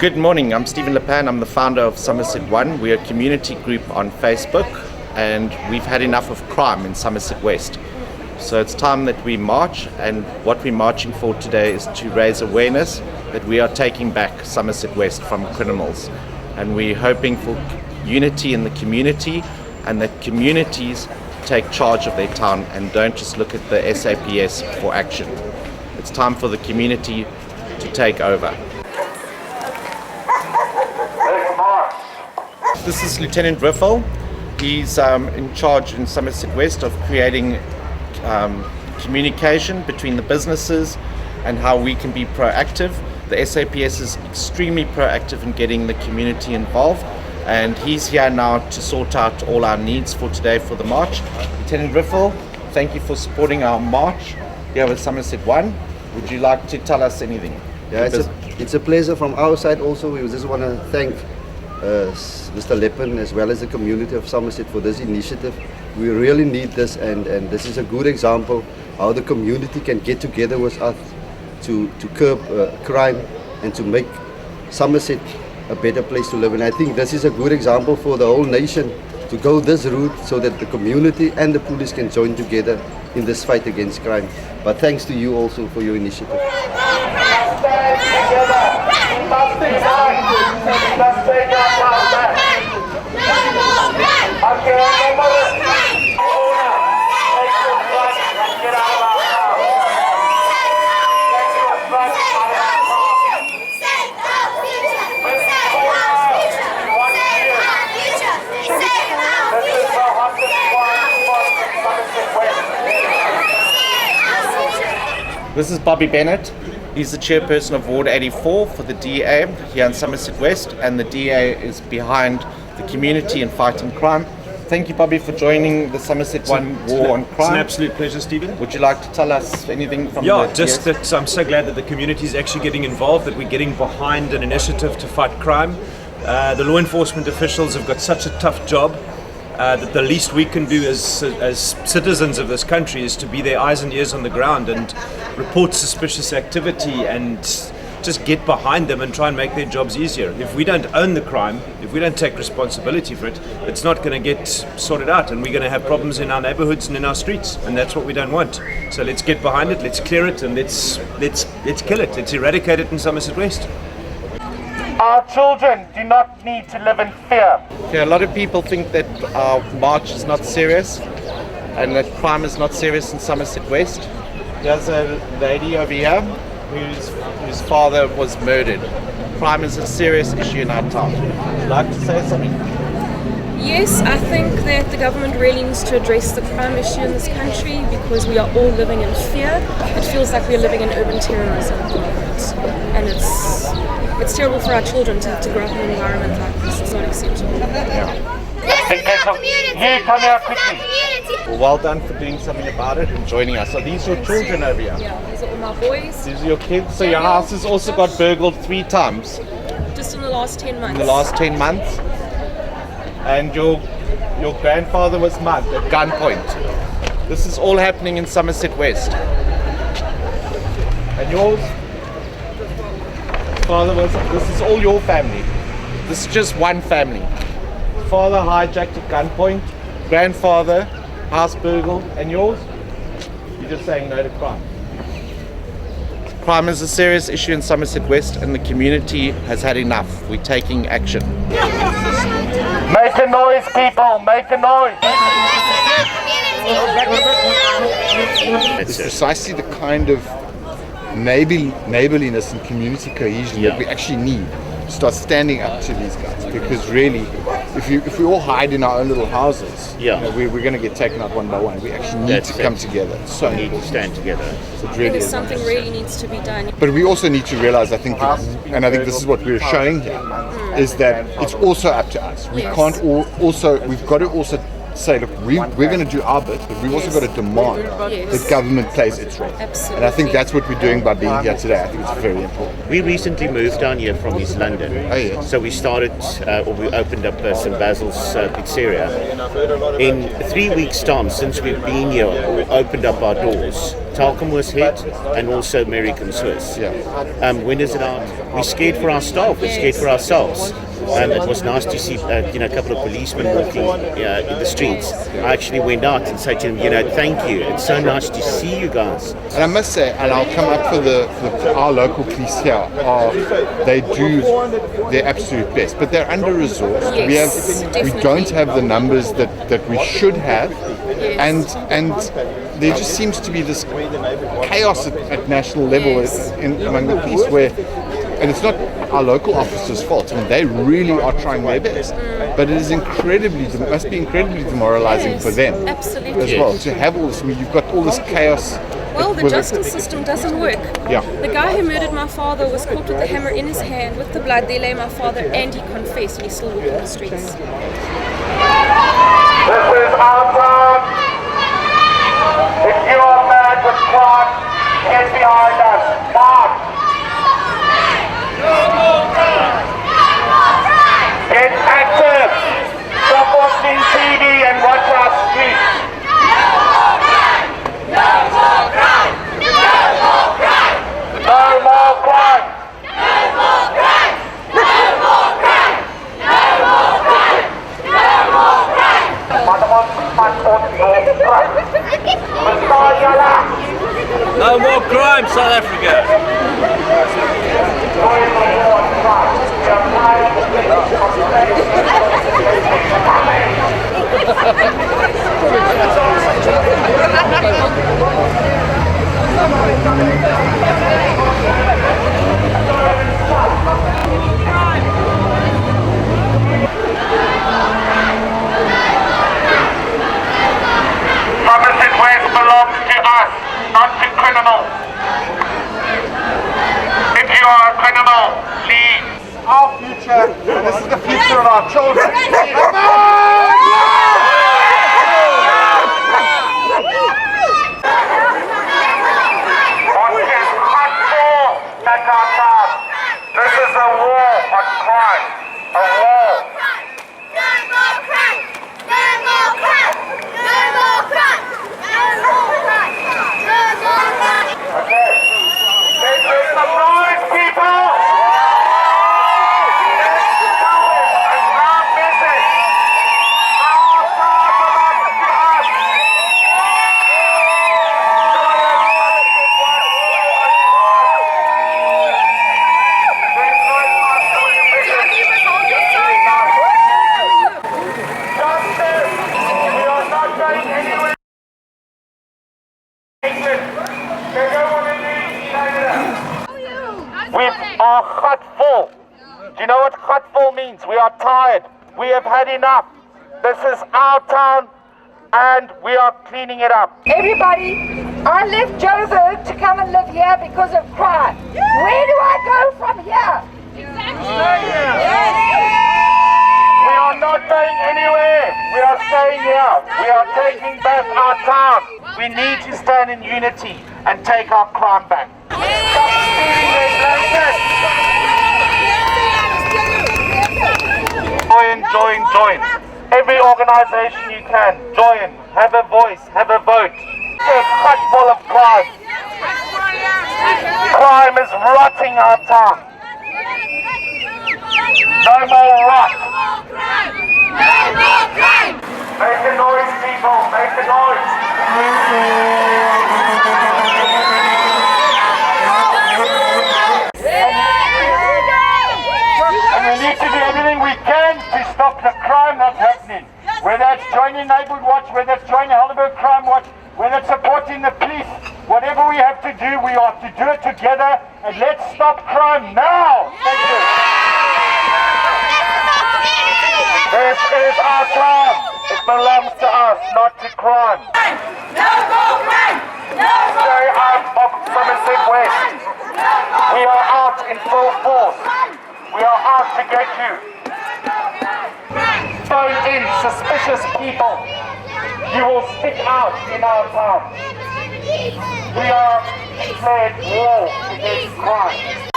Good morning, I'm James Leppan. I'm the founder of Somerset One. We're a community group on Facebook and we've had enough of crime in Somerset West. So it's time that we march, and what we're marching for today is to raise awareness that we are taking back Somerset West from criminals. And we're hoping for unity in the community and that communities take charge of their town and don't just look at the SAPS for action. It's time for the community to take over. This is Lieutenant Riffle. He's in charge in Somerset West of creating communication between the businesses and how we can be proactive. The SAPS is extremely proactive in getting the community involved, and he's here now to sort out all our needs for today for the march. Lieutenant Riffle, thank you for supporting our march here with Somerset One. Would you like to tell us anything? Yeah, it's a pleasure from our side also. We just want to thank Mr. Leppan as well as the community of Somerset for this initiative. We really need this, and this is a good example how the community can get together with us to curb crime and to make Somerset a better place to live. And I think this is a good example for the whole nation to go this route so that the community and the police can join together in this fight against crime. But thanks to you also for your initiative. This is Bobby Bennett. He's the chairperson of Ward 84 for the DA here in Somerset West, and the DA is behind the community in fighting crime. Thank you, Bobby, for joining the Somerset One War on Crime. It's an absolute pleasure, Stephen. Would you like to tell us anything from just that I'm so glad that the community is actually getting involved, that we're getting behind an initiative to fight crime. The law enforcement officials have got such a tough job that the least we can do as citizens of this country is to be their eyes and ears on the ground and report suspicious activity and just get behind them and try and make their jobs easier. If we don't own the crime, if we don't take responsibility for it, it's not going to get sorted out, and we're going to have problems in our neighborhoods and in our streets, and that's what we don't want. So let's get behind it, let's clear it, and let's kill it, let's eradicate it in Somerset West. Our children do not need to live in fear. Yeah, a lot of people think that our march is not serious and that crime is not serious in Somerset West. There's a lady over here whose father was murdered. Crime is a serious issue in our town. Would you like to say something? Yes, I think that the government really needs to address the crime issue in this country because we are all living in fear. It feels like we're living in urban terrorism at the moment, and it's terrible for our children to have to grow up in an environment like this. It's not acceptable. You come here quickly. Well, well done for doing something about it and joining us. Are these your children over here? Yeah, these are all my boys. These are your kids? So your house has also got burgled 3 times Just in the last 10 months. in the last 10 months? And your grandfather was mugged at gunpoint. This is all happening in Somerset West. And yours? Father was. This is all your family. This is just one family. Father hijacked at gunpoint. Grandfather house burgled. And yours? You're just saying no to crime. Crime is a serious issue in Somerset West, and the community has had enough. We're taking action. Make a noise, people. Make a noise. It's precisely the kind of neighborliness and community cohesion that we actually need to start standing up to these guys, because really if we all hide in our own little houses, we're going to get taken out one by one. We actually need to come together. So we need to stand together. So it really Something really needs to be done. But we also need to realize, I think this is what we're showing here, is that it's also up to us. We can't we've got to also say, look, we're going to do our bit, but we've also got to demand that government plays its role. Absolutely. And I think that's what we're doing by being here today. I think it's very important. We recently moved down here from East London. Oh, yeah. So we started, or we opened up St. Basil's Pizzeria. In 3 weeks' time, since we've been here, we opened up our doors. Talcum was hit, and also American Swiss. Yeah. When is it out? We're scared for our staff. We're scared for ourselves. It was nice to see, a couple of policemen walking in the streets. I actually went out and said to them, thank you. It's so nice to see you guys. And I must say, and I'll come up for our local police here. They do their absolute best, but they're under-resourced. Yes, we don't have the numbers that we should have, and there just seems to be this chaos at national level among the police and it's not our local officers' fault. I mean, they really are trying their best, but it must be incredibly demoralizing for them absolutely. as well to have all this. I mean, you've got all this chaos. Well, the justice system doesn't work. Yeah. The guy who murdered my father was caught with the hammer in his hand, with the blood. There lay my father, and he confessed, and he's still walking the streets. This is our time. If you are mad with crime, get behind us. March. Get active. Stop watching TV and watch our streets. No more crime. No more crime, South Africa. Somerset West belongs to us, not to criminals. If you are a criminal, leave. Our future, and this is the future of our children. Come on! This is a war on crime. A war. No more crime! No more crime! No more crime! No more crime! No more crime! Okay. Let's make some noise, people! We are hurtful. Do you know what hurtful means? We are tired. We have had enough. This is our town and we are cleaning it up. Everybody, I left Joburg to come and live here because of crime. Where do I go from here? We are not going anywhere. We are staying here. We are taking back our town. We need to stand in unity and take our crime back. Stop stealing their blankets. Join. Every organization you can, join. Have a voice, have a vote. Get full of crime. Crime is rotting our town. No more rot. No more crime! Make a noise, people. Make a noise. And we need to do everything we can to stop the crime that's happening. Whether it's joining Neighbourhood Watch, whether it's joining Heidelberg Crime Watch, whether it's supporting the police, whatever we have to do, we have to do it together. And let's stop crime now. Thank you. This is our town. It belongs to us, not to crime. No more crime! No more Stay out of Somerset West. We are out in full force. We are out to get you. crime! phone in suspicious people. You will stick out in our town. We are declared war against crime.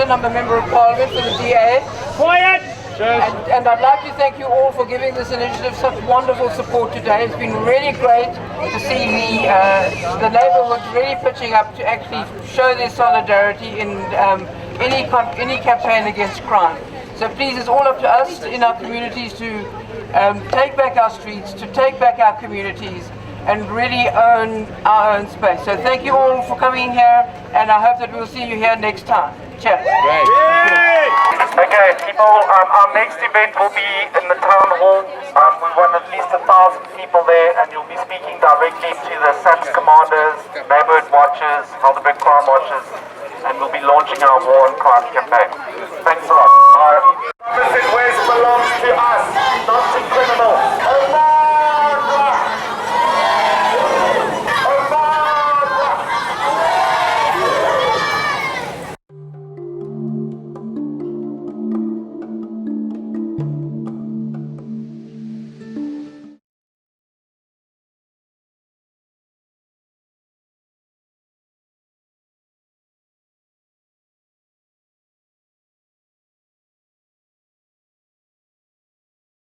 I'm a member of Parliament for the DA. Quiet! And I'd like to thank you all for giving this initiative such wonderful support today. It's been really great to see the neighbourhood really pitching up to actually show their solidarity in any campaign against crime. So please, it's all up to us in our communities to take back our streets, to take back our communities, and really own our own space. So thank you all for coming here, and I hope that we'll see you here next time. Cheers. Okay, people, our next event will be in the town hall. We want at least 1,000 people there, and you'll be speaking directly to the SAPS commanders, neighborhood watchers, Helderberg crime watchers, and we'll be launching our war on crime campaign. Thanks a lot.